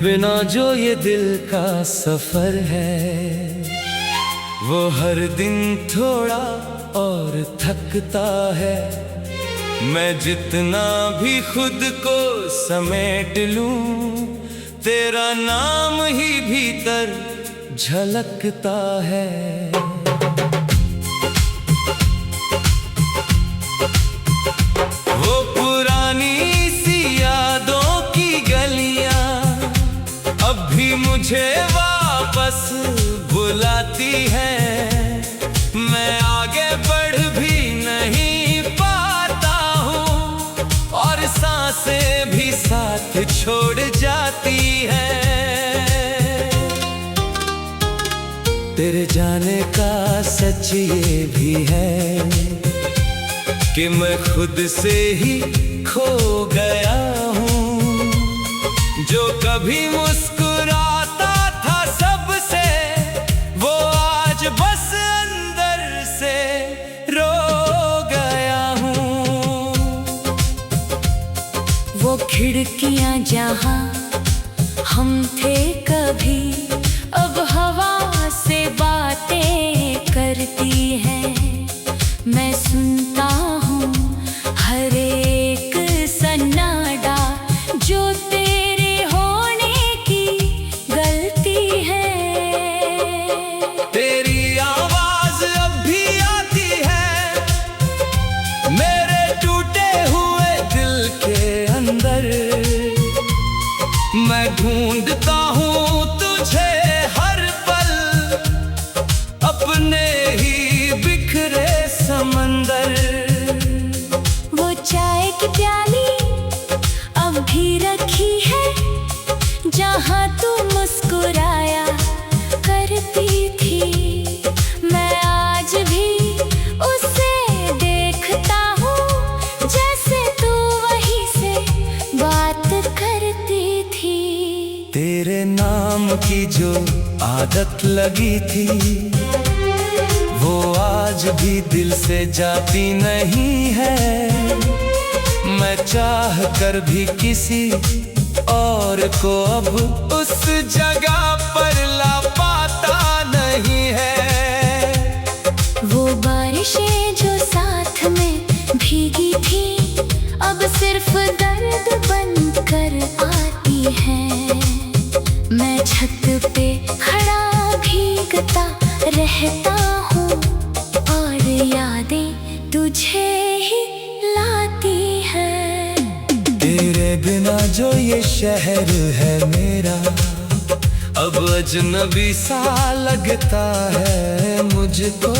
बिना जो ये दिल का सफर है, वो हर दिन थोड़ा और थकता है। मैं जितना भी खुद को समेट लूं, तेरा नाम ही भीतर झलकता है। वो पुरानी सी यादों की गलियां अब भी मुझे वापस बुलाती है। मैं आगे बढ़ भी नहीं पाता हूँ और सांसें भी साथ छोड़ जाती हैं। तेरे जाने का सच ये भी है कि मैं खुद से ही खो गया हूँ। जो कभी मुस्कुराता था सबसे, वो आज बस अंदर से रो गया हूँ। वो खिड़कियां जहां हम थे कभी, अब हवा से बातें करती हैं। मैं सुनता हूँ हर एक सन्नाटा जो तेरे होने की गलती है। तेरी आवाज अब भी आती है मेरे टूटे हुए दिल के अंदर। मैं ढूंढता हूँ तुझे हर पल, अपने ही बिखरे समंदर। वो चाय की प्याली अब भी रखी है जहाँ तू मुस्कुराया करती थी। मैं आज भी उसे देखता हूँ जैसे तू वहीं से बात करती थी। तेरे नाम की जो आदत लगी थी, वो आज भी दिल से जाती नहीं है। मैं चाह कर भी किसी और को अब उस जगह पर ला पाता नहीं है। वो बारिशें जो साथ में भीगी थी, अब सिर्फ दर्द बनकर आती हैं। मैं छत पे खड़ा भीगता रहता हूँ और यादें तुझे ही लाती हैं। तेरे बिना जो ये शहर है मेरा, अब अजनबी सा लगता है मुझको।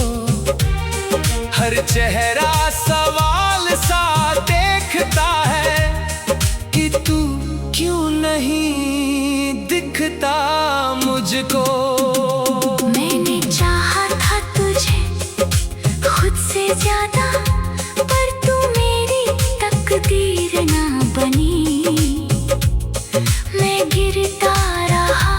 हर चेहरा सवाल सा देखता है कि तू क्यों नहीं दिखता मुझको। मैंने चाहा था तुझे खुद से ज्यादा, पर तू मेरी तकदीर ना बनी। मैं गिरता रहा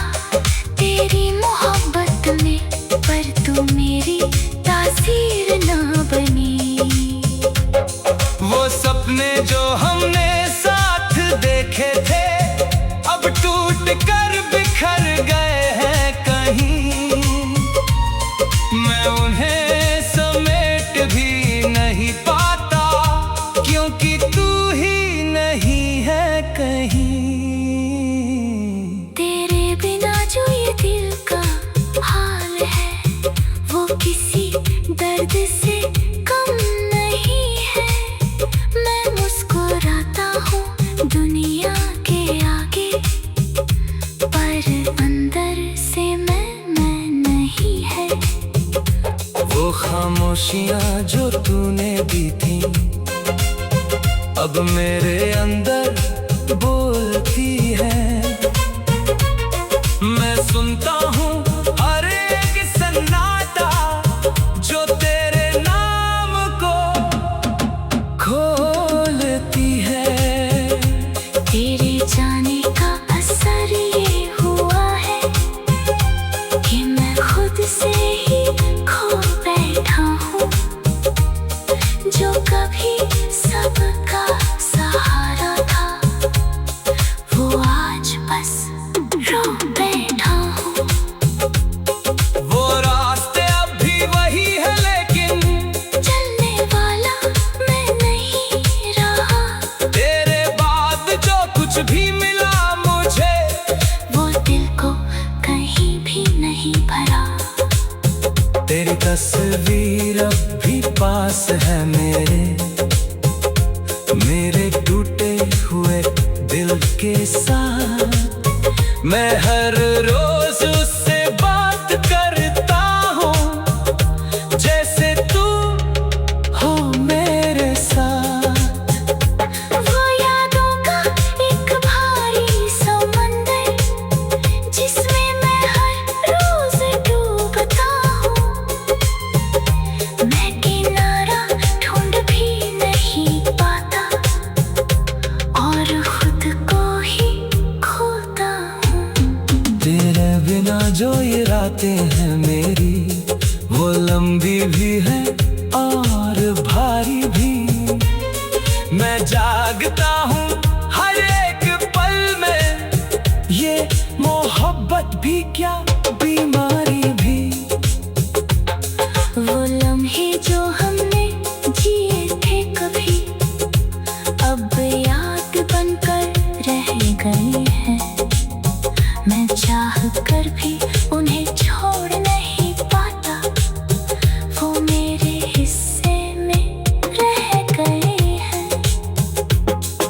तेरी मोहब्बत में, पर तू मेरी तासीर ना बनी। वो सपने जो हमने साथ देखे थे, अब टूट कर बिखर गए हैं कहीं। मैं उन्हें समेट भी नहीं पाता, क्योंकि तू ही नहीं है कहीं। तेरे बिना जो ये दिल का हाल है, वो किसी दर्द से कम नहीं है। मैं मुस्कुराता हूँ दुनिया के आगे, पर अंदर से मैं नहीं है। वो खामोशियाँ जो तूने दी थी, अब मेरे अंदर बोलती है। मैं सुनता हूँ हर एक सन्नाटा जो तेरे नाम को खोलती है। तेरे जाने का असर ये हुआ है कि मैं खुद से ही खो बैठा हूँ। जो कभी सबका सहारा था, वो आज बस भरा। तेरी तस्वीर अब भी पास है मेरे टूटे हुए दिल के साथ। मैं हर रोज उससे बात करता हूँ जैसे तू हो मेरे साथ। वो यादों का एक भारी समंदर जिसमें मैं हर रोज डूबता हूँ। मैं किनारा ढूंढ भी नहीं पाता और खुद को ही खोता हूँ। तेरे बिना जो ये रातें हैं मेरी, वो लंबी भी है और भारी भी। मैं जागता हूँ हर एक पल में, ये मोहब्बत भी क्या बीमारी भी। वो लम्हे जो हमने जिए थे कभी अब याद बनकर रह गए हैं। मैं चाह कर भी उन्हें छोड़ नहीं पाता, वो मेरे हिस्से में रह गए हैं।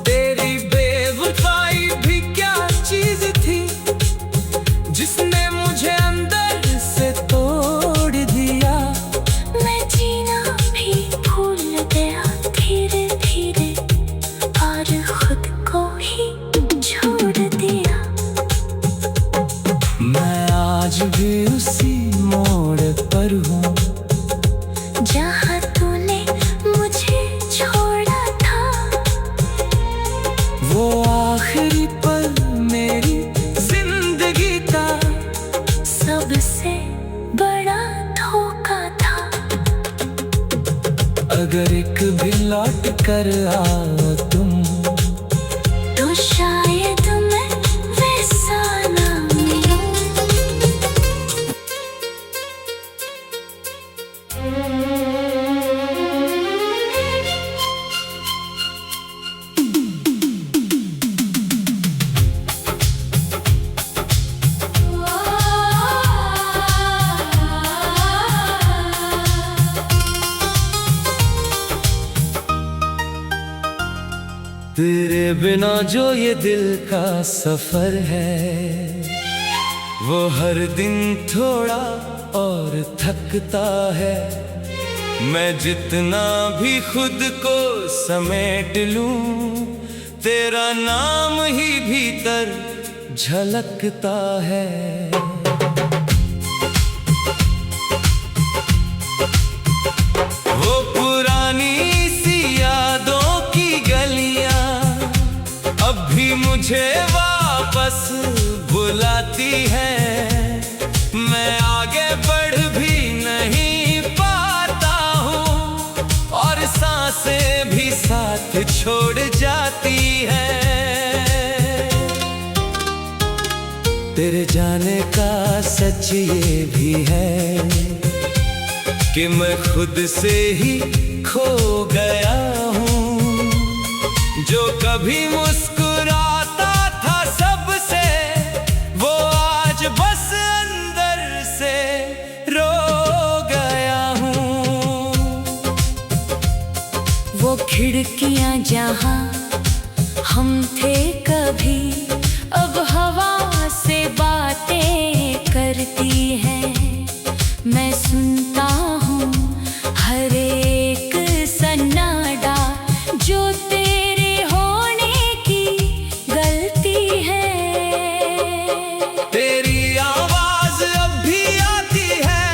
तेरी बेवफाई भी क्या चीज थी जिसने मुझे अंदर से तोड़ दिया। मैं जीना भी भूल गया धीरे धीरे और खुद को ही छोड़ दिया। मैं आज भी उसी मोड़ पर हूँ जहाँ तूने मुझे छोड़ा था। वो आखिरी पल मेरी जिंदगी का सबसे बड़ा धोखा था। अगर एक भी लौट कर आओ तुम, तो शायद मैं वैसा ना मिलूं। तेरे बिना जो ये दिल का सफर है, वो हर दिन थोड़ा और थकता है। मैं जितना भी खुद को समेट लूं, तेरा नाम ही भीतर झलकता है। वो पुरानी सी यादों की गलियां अब भी मुझे वापस बुलाती है। मैं आगे बढ़ भी नहीं पाता हूँ और सांसें भी साथ छोड़ जाती हैं। तेरे जाने का सच ये भी है कि मैं खुद से ही खो गया हूँ। जो कभी मुस्कुराता था सबसे, वो आज बस अंदर से रो गया हूँ। वो खिड़कियां जहां हम थे कभी अब हवा से बातें करती हैं। मैं सुनता हूँ हर एक सन्नाटा जो तेरे होने की गलती है। तेरी आवाज अब भी आती है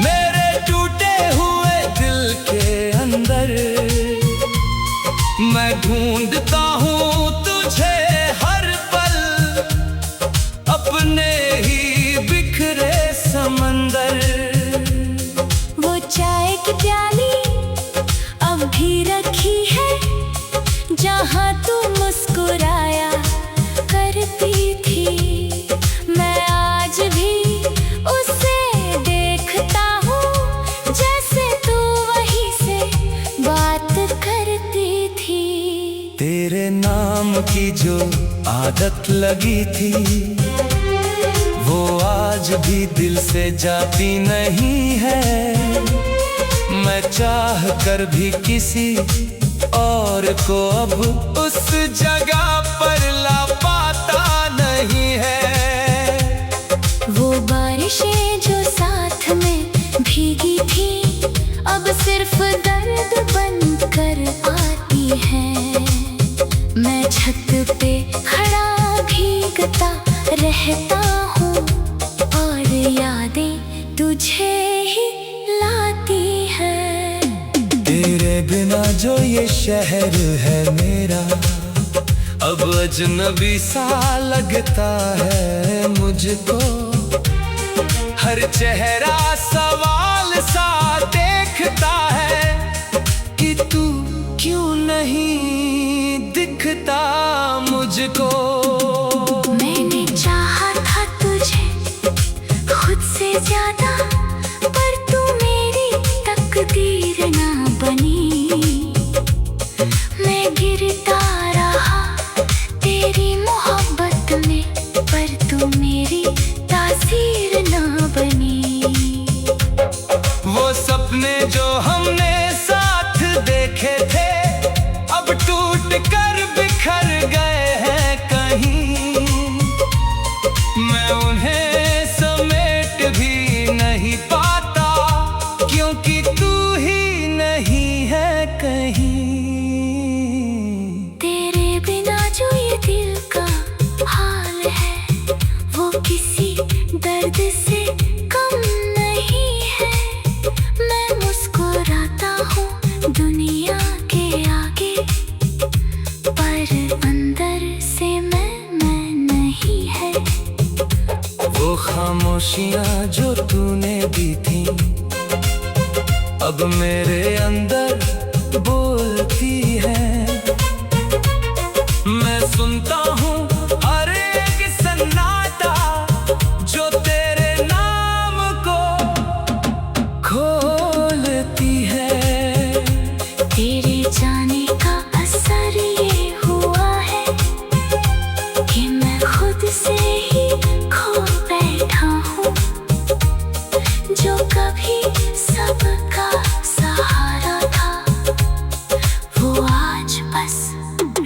मेरे टूटे हुए दिल के अंदर। मैं ढूंढता हूँ तुझे हर पल अपने ही बिखरे समंदर। वो चाय की प्याली अब भी रखी है जहाँ तू मुस्कुराया करती थी। मैं आज भी उसे देखता हूँ जैसे तू वहीं से बात करती थी। तेरे नाम की जो आदत लगी थी, वो आज आज भी दिल से जाती नहीं है। मैं चाह कर भी किसी और को अब उस जगह पर ला पाता नहीं है। वो बारिशें जो साथ में भीगी थी अब सिर्फ दर्द बनकर आती है। मैं छत पे खड़ा भीगता रहता हूँ और यादें तुझे ही लाती है। तेरे बिना जो ये शहर है मेरा अब अजनबी सा लगता है मुझको। हर चेहरा सवाल सा देखता है कि तू क्यों नहीं दिखता मुझको। मैंने चाहा था तुझे खुद से ज्यादा पर तू मेरी तकदीर ना बनी। मैं गिरता रहा तेरी मोहब्बत में पर तू मेरी तासीर ना बनी। वो सपने जो हमने साथ देखे थे अब टूट कर बिखर गए हैं कहीं। मैं उन्हें समेट भी नहीं पाता क्योंकि तू ही नहीं है कहीं। तेरे बिना जो ये दिल का हाल है वो किसी दर्द से कम नहीं है। मैं मुस्कुराता हूँ दुनिया के आगे पर अंदर से मैं नहीं है। वो खामोशियाँ जो तूने दी थी अब मेरे अंदर बोलती है। मैं सुनता हूँ हर एक सन्नाटा जो तेरे नाम को खोलती है। तेरे जाने का असर ये हुआ है कि मैं खुद से ही खो बैठा हूँ। जो कभी सबका सहारा था वो आज बस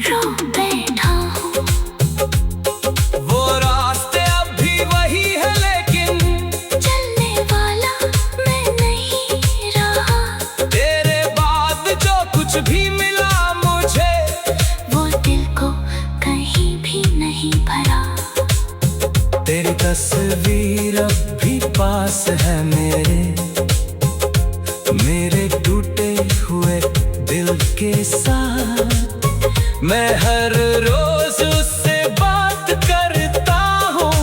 रो बैठा हूँ। वो रास्ते अब भी वही है लेकिन चलने वाला मैं नहीं रहा। तेरे बाद जो कुछ भी मिला मुझे वो दिल को कहीं भी नहीं भरा। तेरी तस्वीर अब भी पास है मेरे टूटे हुए दिल के साथ। मैं हर रोज उससे बात करता हूँ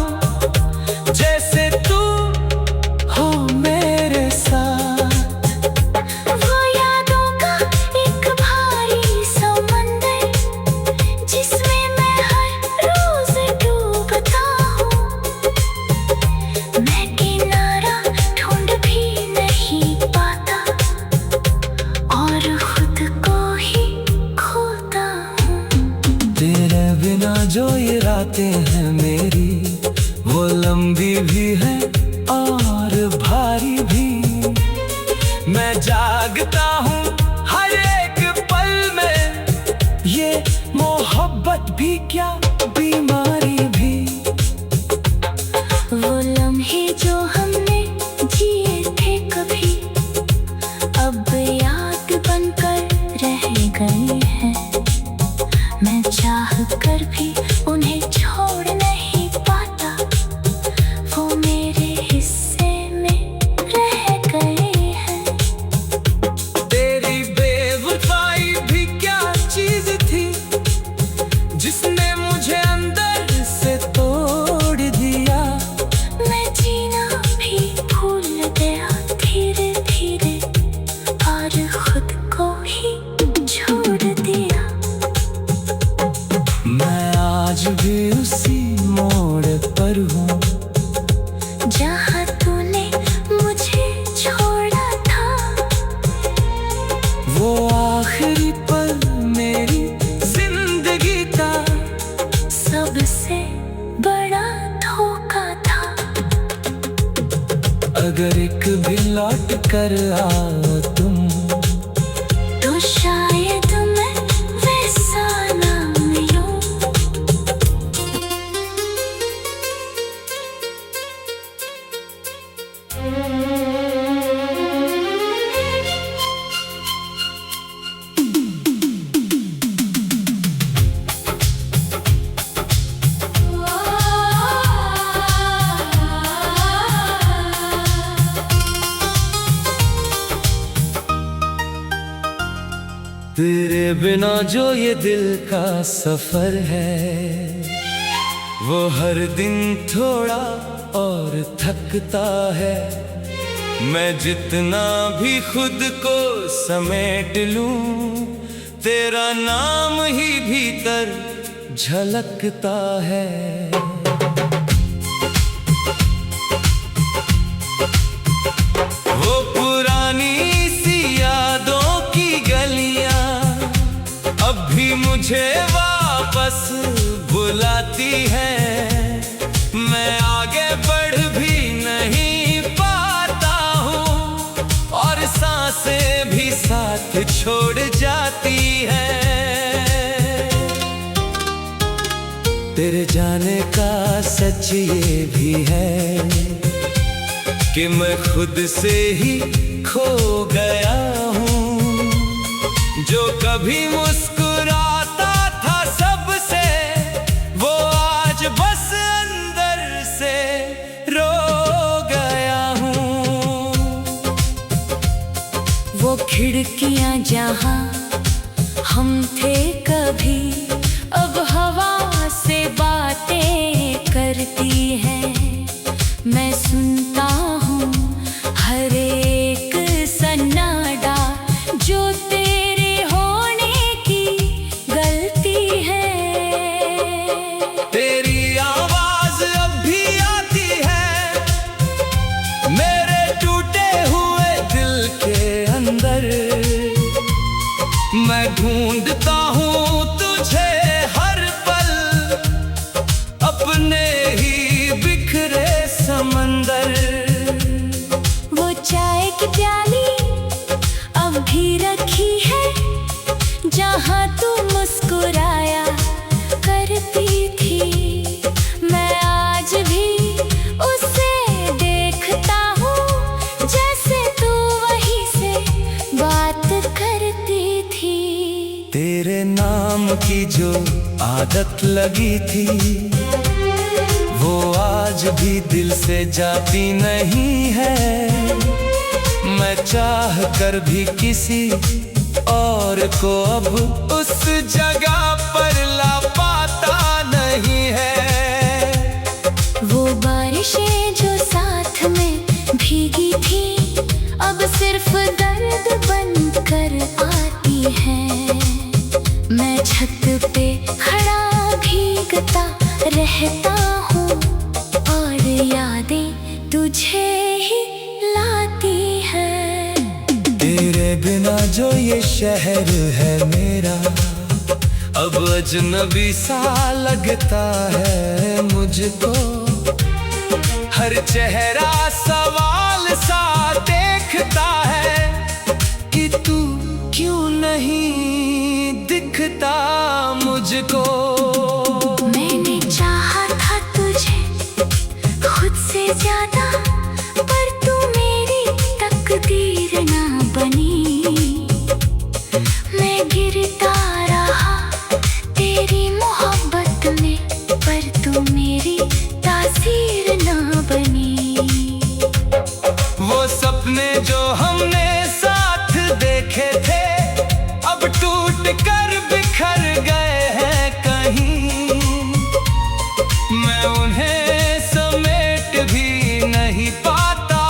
जैसे तू हो मेरे साथ। वो यादों का एक भारी समंदर जिसमें मैं हर रोज डूबता हूँ। मैं किनारा ढूंढ भी नहीं पाता और खुद को ही खोता हूँ। तेरे बिना जो ये रातें हैं मेरी वो लंबी भी है और भारी भी। मैं जागता हूँ हर एक पल में ये मोहब्बत भी क्या बीमारी भी। वो लम्हे जो हमने जिए थे कभी अब याद बनकर रह गए हैं। मैं चाह कर भी उन्हें छोड़ नहीं पाता वो मेरे हिस्से में रह गए हैं। अगर एक भी लौट कर आओ तुम, तो शायद मैं वैसा ना मिलूं। तेरे बिना जो ये दिल का सफर है, वो हर दिन थोड़ा और थकता है। मैं जितना भी खुद को समेट लूं, तेरा नाम ही भीतर झलकता है। वो पुरानी सी यादों की गलियां अब भी मुझे वापस बुलाती है। मैं आगे बढ़ भी नहीं पाता हूँ और सांसें भी साथ छोड़ जाती हैं। तेरे जाने का सच ये भी है कि मैं खुद से ही खो गया हूँ। जो कभी मुस्कुराता था सबसे, वो आज बस अंदर से रो गया हूँ। वो खिड़कियां जहां हम थे कभी, अब हवा से बातें करती है। मैं सुनता हूँ हर एक सन्नाटा जो तेरे होने की गलती है। तेरी आवाज अब भी आती है मेरे टूटे हुए दिल के अंदर। मैं ढूंढता हूँ तुझे हर पल, अपने ही बिखरे समंदर। वो चाय की प्याली अब भी रखी है जहाँ तू मुस्कुराया करती थी। मैं आज भी उसे देखता हूँ जैसे तू वहीं से बात करती थी। तेरे नाम की जो आदत लगी थी, वो आज भी दिल से जाती नहीं है। मैं चाह कर भी किसी और को अब उस जगह पर ला पाता नहीं है। वो बारिशें जो साथ में भीगी थी, अब सिर्फ दर्द बनकर आती हैं। मैं छत पे खड़ा भीगता रहता हूँ और यादें तुझे ही लाती हैं। तेरे बिना जो ये शहर है मेरा, अब अजनबी सा लगता है मुझको। हर चेहरा सवाल सा देखता है कि तू क्यों नहीं दिखता मुझको। मैंने चाहा था तुझे खुद से ज्यादा, पर तू मेरी तकदीर ना बनी। मैं गिरता रहा तेरी मोहब्बत में, पर तू मेरी तासीर ना बनी। वो सपने जो हमने साथ देखे थे, अब टूट कर बिखर गए हैं कहीं। मैं उन्हें समेट भी नहीं पाता,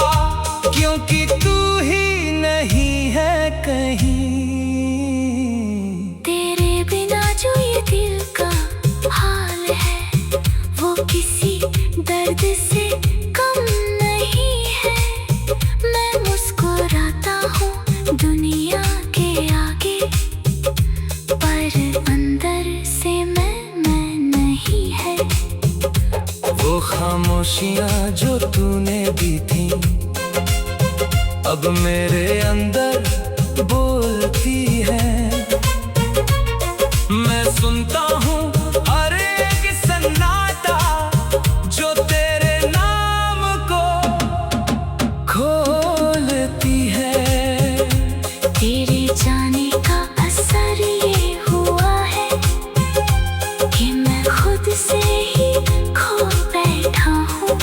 क्योंकि तू ही नहीं है कहीं। तेरे बिना जो ये दिल का हाल है, वो किसी दर्द से कम नहीं है। मैं मुस्कुराता अब मेरे अंदर बोलती है। मैं सुनता हूँ हर एक सन्नाटा जो तेरे नाम को खोलती है। तेरे जाने का असर ये हुआ है कि मैं खुद से ही खो बैठा हूँ।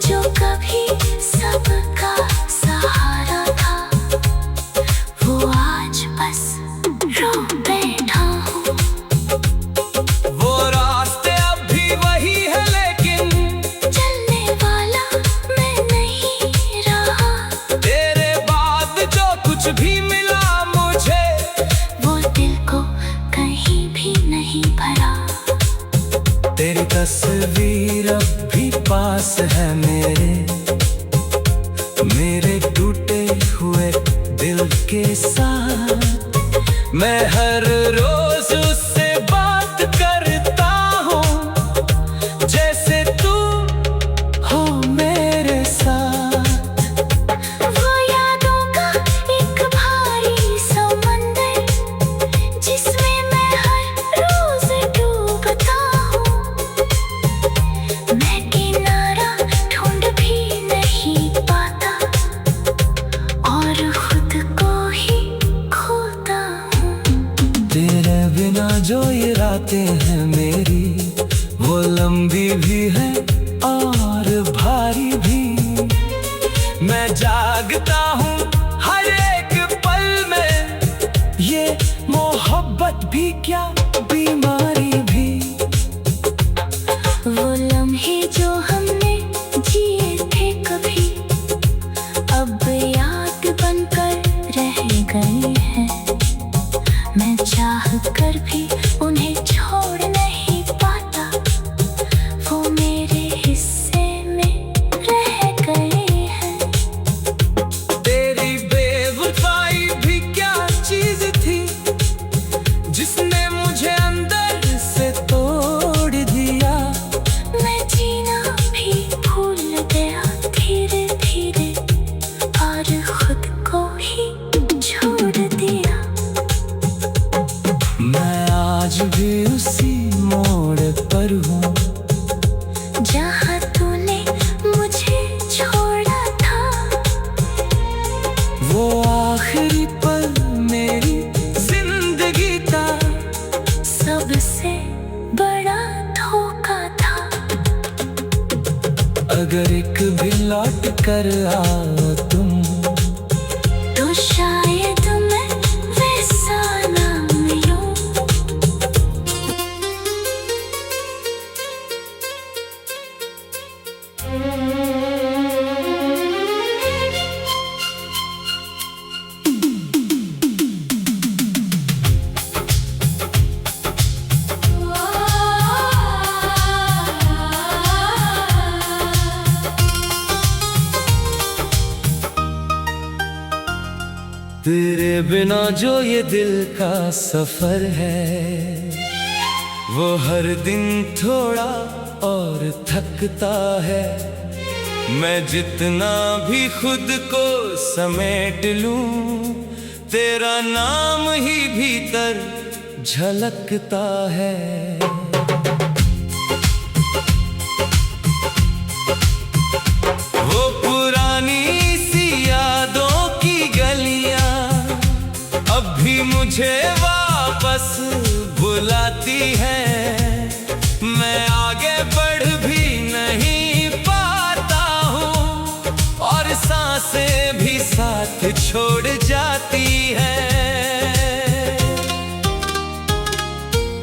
जो कभी सबका सहारा था वो आज बस रो बैठा हूँ। वो रास्ते अब भी वही है लेकिन चलने वाला मैं नहीं रहा। तेरे बाद जो कुछ भी मिला मुझे वो दिल को कहीं भी नहीं भरा। तेरी तस्वीर अब भी पास है मेरे टूटे हुए दिल के साथ। मैं हर रोज उससे बात करता हूँ जैसे तू हो मेरे साथ। वो यादों का एक भारी समंदर जिसमें मैं हर रोज डूबता हूँ। मैं किनारा ढूंढ भी नहीं पाता और खुद को ही खोता हूँ। तेरे बिना जो ये रातें हैं मेरी वो लंबी भी है और भारी भी। मैं जागता हूँ हर एक पल में, ये मोहब्बत भी क्या बीमारी भी। वो लम्हे जो हमने जिए थे कभी अब याद बनकर रह गए हैं। मैं चाह कर भी उन्हें छोड़ नहीं पाता, वो मेरे हिस्से में रह गए हैं। तेरी बेवफाई भी क्या चीज थी जिसने मुझे अंदर से तोड़ दिया। मैं जीना भी भूल गया धीरे धीरे और खुद को ही छोड़ दिया। मैं आज भी उसी मोड़ पर हूँ जहाँ तूने मुझे छोड़ा था। वो आखिरी पल मेरी जिंदगी था। सबसे बड़ा धोखा था। अगर एक भी लौट कर आओ तुम तो शायद मैं वैसा ना मिलूं। तेरे बिना जो ये दिल का सफर है वो हर दिन थोड़ा और थकता है। मैं जितना भी खुद को समेट लूं तेरा नाम ही भीतर झलकता है। वो पुरानी सी यादों की गलियां अब भी मुझे वापस बुलाती है। मैं आगे बढ़ भी नहीं पाता हूँ और सांसें भी साथ छोड़ जाती हैं।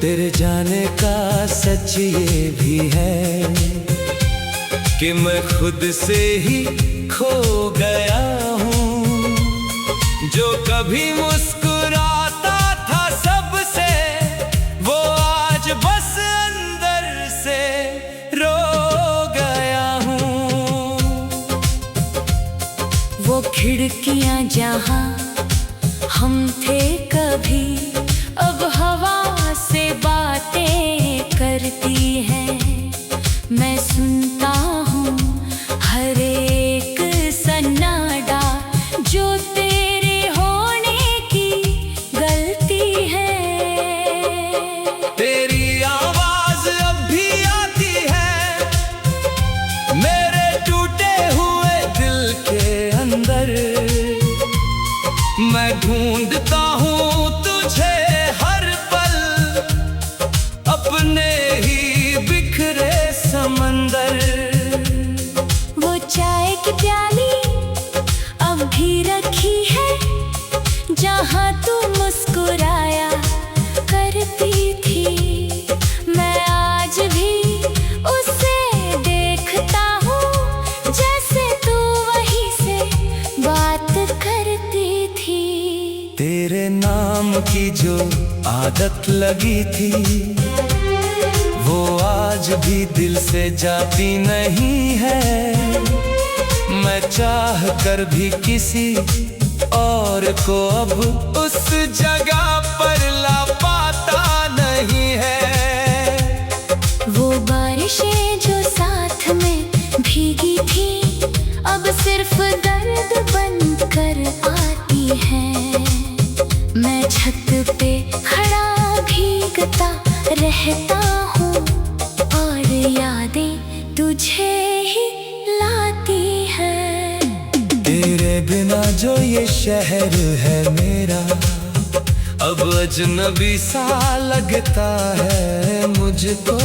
तेरे जाने का सच ये भी है कि मैं खुद से ही खो गया हूँ। जो कभी मुस्कुराता था सबसे वो आज बस अंदर से रो गया हूँ। वो खिड़कियां जहां हम थे कभी अब हवा से बातें करती हैं। मैं सुनता हूँ हर एक सन्नाटा मैं ढूंढता हूँ तुझे हर पल, अपने ही बिखरे समंदर। वो चाय की प्याली अब भी रखी है, जहाँ तू मुस्कुराया करती थी। मैं आज भी उसे देखता हूँ, जैसे तू वहीं से बात करती थी। तेरे नाम की जो आदत लगी थी, वो आज भी दिल से जाती नहीं है। मैं चाह कर भी किसी और को अब उस जगह पर ला पाता नहीं है। वो बारिशें जो साथ में भीगी थी, अब सिर्फ दर्द बनकर आती हैं। मैं छत पे खड़ा भीगता रहता हूँ, और यादें तुझे ही लाती हैं। तेरे बिना जो ये शहर है मेरा, अब अजनबी सा लगता है मुझको।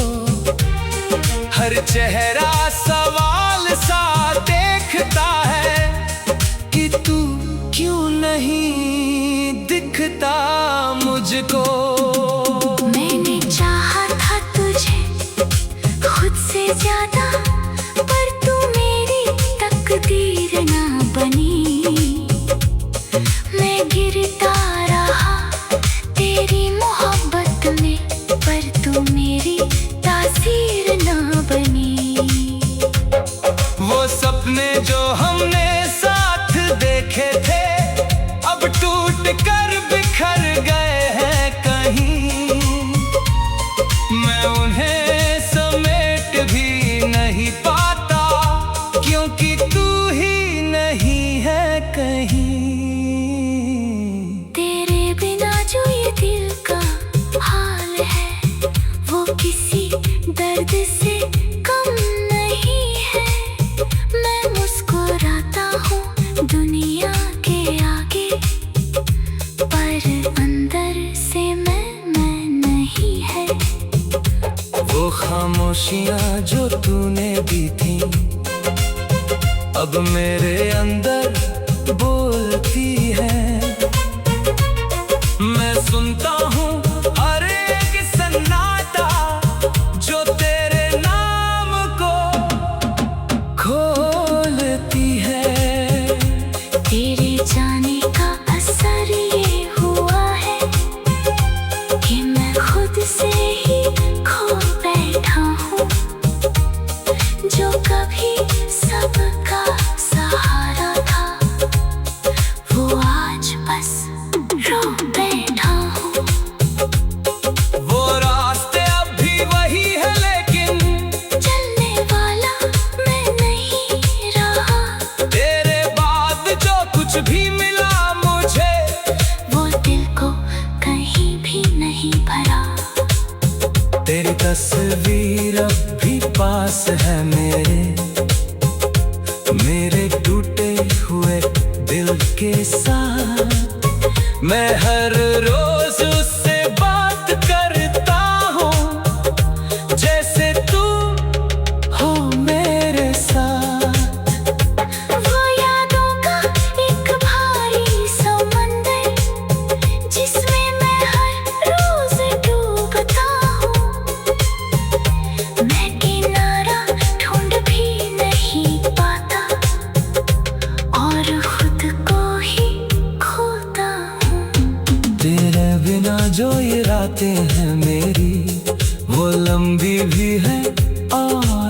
हर चेहरा सवाल सा देखता है कि तू क्यों नहीं दिखता मुझको। मैंने चाहा था तुझे खुद से ज्यादा, पर तू मेरी तकदीर ना बनी। मैं गिरता रहा तेरी मोहब्बत में, पर तू मेरी तासीर ना बनी। वो सपने जो हमने साथ देखे थे, अब टूट कर बिखर गए हैं कहीं। मैं उन्हें समेट भी नहीं पाता, क्योंकि तू ही नहीं है कहीं। तेरे बिना जो ये दिल का हाल है, वो किसी दर्द से कम नहीं है। मैं मुस्कुराता हूँ दुनिया के आगे, पर अंदर से मैं नहीं है। वो खामोशियाँ जो तूने दी थी, अब मेरे अंदर बोलती है। मैं सुनता हूँ हर एक सन्नाटा जो तेरे नाम को खोलती है। तेरे जाने का असर ये हुआ है कि मैं खुद से ही खो बैठा हूँ। जो कभी सबका सहारा था, वो आज बस रो बैठा हूँ। वो रास्ते अब भी वही है, लेकिन चलने वाला मैं नहीं रहा। तेरे बाद जो कुछ भी मिला मुझे, वो दिल को कहीं भी नहीं भरा। तेरी तस्वीर अब भी पास है मेरे टूटे हुए दिल के साथ। मैं हर रोज उससे बात करता हूँ, जैसे तू हो मेरे साथ। वो यादों का एक भारी समंदर, जिसमें मैं हर रोज डूबता हूँ। मैं किनारा ढूंढ भी नहीं पाता, और खुद को ही खोता हूँ। तेरे बिना जो ये रातें हैं मेरी, वो लंबी भी है और